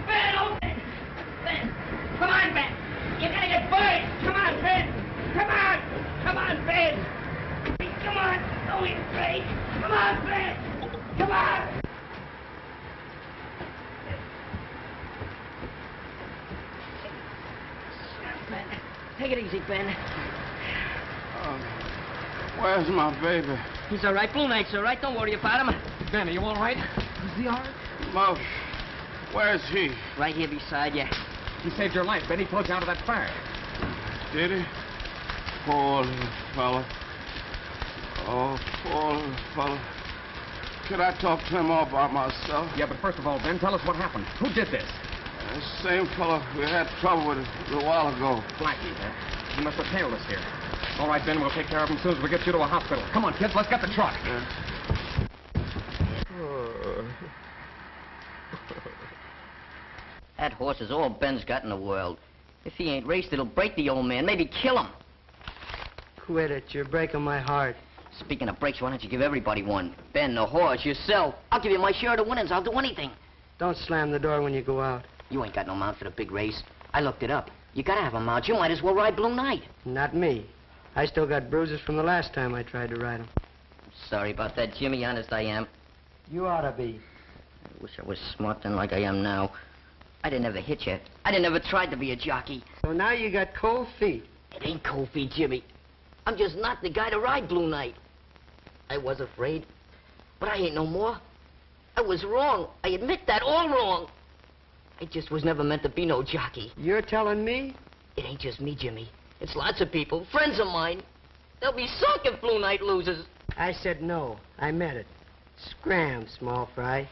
Ben, open! Ben! Come on, Ben! You're gonna get burned! Come on, Ben! Come on! Come on, Ben! Come on! Don't be afraid! Come on, Ben! Come on! Take it easy, Ben. Where's my baby? He's all right. Blue Knight's all right. Don't worry about him. Ben, are you all right? Is he all right? Mom, where's he? Right here beside you. He saved your life, Ben. He pulled you out of that fire. Did he? Poor little fella. Oh, poor little fella. Could I talk to him all by myself? Yeah, but first of all, Ben, tell us what happened. Who did this? The same fella we had trouble with a little while ago. Blackie. He must have tailed us here. All right, Ben, we'll take care of him as soon as we get you to a hospital. Come on, kids, let's get the truck. That horse is all Ben's got in the world. If he ain't raced, it'll break the old man, maybe kill him. Quit it. You're breaking my heart. Speaking of breaks, why don't you give everybody one? Ben, the horse, yourself. I'll give you my share of the winnings. I'll do anything. Don't slam the door when you go out. You ain't got no mount for the big race. I looked it up. You gotta have a mount. You might as well ride Blue Knight. Not me. I still got bruises from the last time I tried to ride him. Sorry about that, Jimmy. Honest, I am. You ought to be. I wish I was smart then like I am now. I didn't ever hit you. I didn't ever tried to be a jockey. So now you got cold feet. It ain't cold feet, Jimmy. I'm just not the guy to ride Blue Knight. I was afraid, but I ain't no more. I was wrong. I admit that, all wrong. I just was never meant to be no jockey. You're telling me? It ain't just me, Jimmy. It's lots of people, friends of mine. They'll be sunk if Blue Knight loses. I said no. I meant it. Scram, small fry.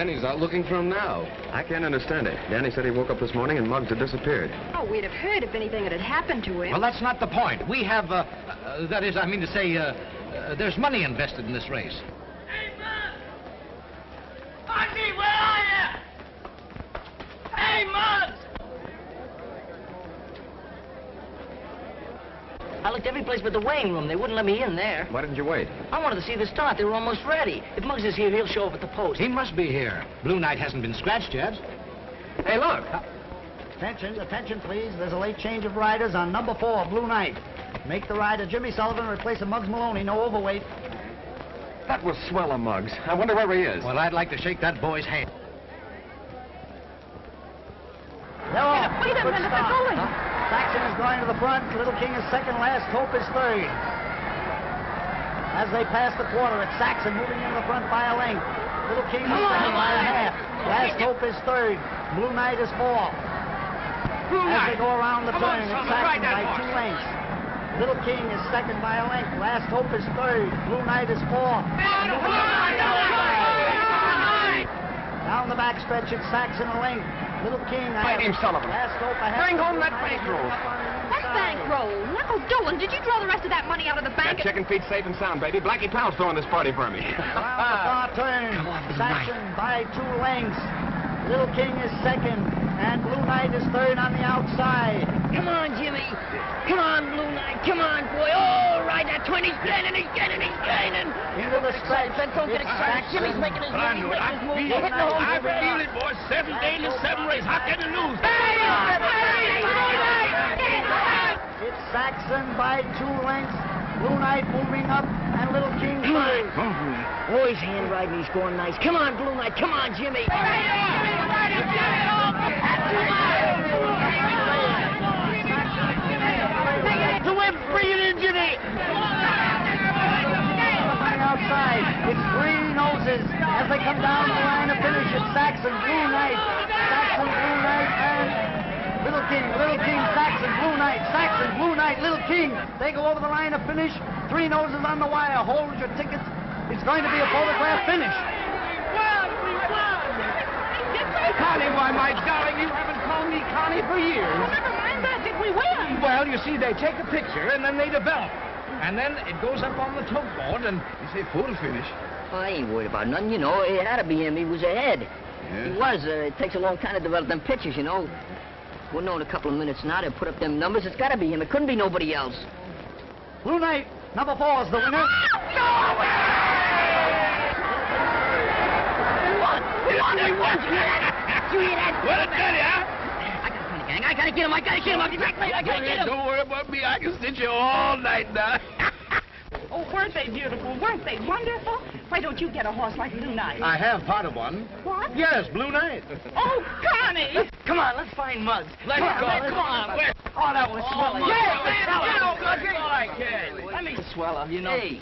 Danny's out looking for him now. I can't understand it. Danny said he woke up this morning and Muggs had disappeared. Oh, we'd have heard if anything had happened to him. Well, that's not the point. We have, that is, I mean to say, there's money invested in this race. Hey, Muggs! Ozzy, where are you? Hey, Muggs! I looked every place but the weighing room. They wouldn't let me in there. Why didn't you wait? I wanted to see the start. They were almost ready. If Muggs is here, he'll show up at the post. He must be here. Blue Knight hasn't been scratched yet. Hey, look. Attention, please. There's a late change of riders on number 4, Blue Knight. Make the rider Jimmy Sullivan replace a Muggs Maloney, no overweight. That was swell of Muggs. I wonder where he is. Well, I'd like to shake that boy's hand. They're off. Wait a minute, they're going. Saxon is going to the front. Little King is second. Last Hope is third. As they pass the quarter, it's Saxon moving in the front by a length. Little King is second by a half. Last Hope is third. Blue Knight is fourth. As they go around the turn, it's Saxon by 2 lengths. Little King is second by a length. Last Hope is third. Blue Knight is fourth. Down the backstretch, it's Saxon a length. Little King, Fight him, Sullivan. Last Hope ahead. Bring home that bankroll. What bankroll? Knuckles Dolan, did you draw the rest of that money out of the bank? That chicken feed's safe and sound, baby. Blackie Powell's throwing this party for me. Around the far turn, Saxon by 2 lengths. Little King is second, and Blue Knight is third on the outside. Come on, Jimmy. Come on, Blue Knight. Come on, boy. Oh, right, that 20's gaining. He's gaining. Into the stretch. Don't get excited. Jimmy's making his move. He's making his move. He's hitting the home I run. feel it, boys. 7 days to 7 race. How can you lose? It's Saxon by 2 lengths. Blue Knight moving up, and Little King third. Oh, he's hand riding. He's going nice. Come on, Blue Knight. Come on, Jimmy. The whip, bring it in, Jimmy. Outside, it's 3 noses as they come down the line of finish. It's Saxon, Blue Knight, and Little King, Saxon, Blue Knight, Little King. They go over the line of finish. 3 noses on the wire. Hold your tickets. It's going to be a photograph finish. Connie, why, my darling, you haven't called me Connie for years. Never mind that. Did we win? Well, you see, they take a picture and then they develop. And then it goes up on the tote board and you say photo finish. Well, I ain't worried about nothing, you know. It had to be him. He was ahead. Yeah? He was. It takes a long time to develop them pictures, you know. We'll know in a couple of minutes now. They'll put up them numbers. It's got to be him. It couldn't be nobody else. Blue Knight, number 4 is the winner. We won! You hear that? You hear that? Well, Daddy, huh? I gotta find the gang. I gotta get him. I gotta get him. Don't worry about me. I can sit you all night now. Oh, weren't they beautiful? Weren't they wonderful? Why don't you get a horse like Blue Knight? I have part of one. What? Yes, Blue Knight. Oh, Connie! Come on, let's find Muggs. Let's go. Come on. Oh, that was swell. Let me swell up, you know. Hey,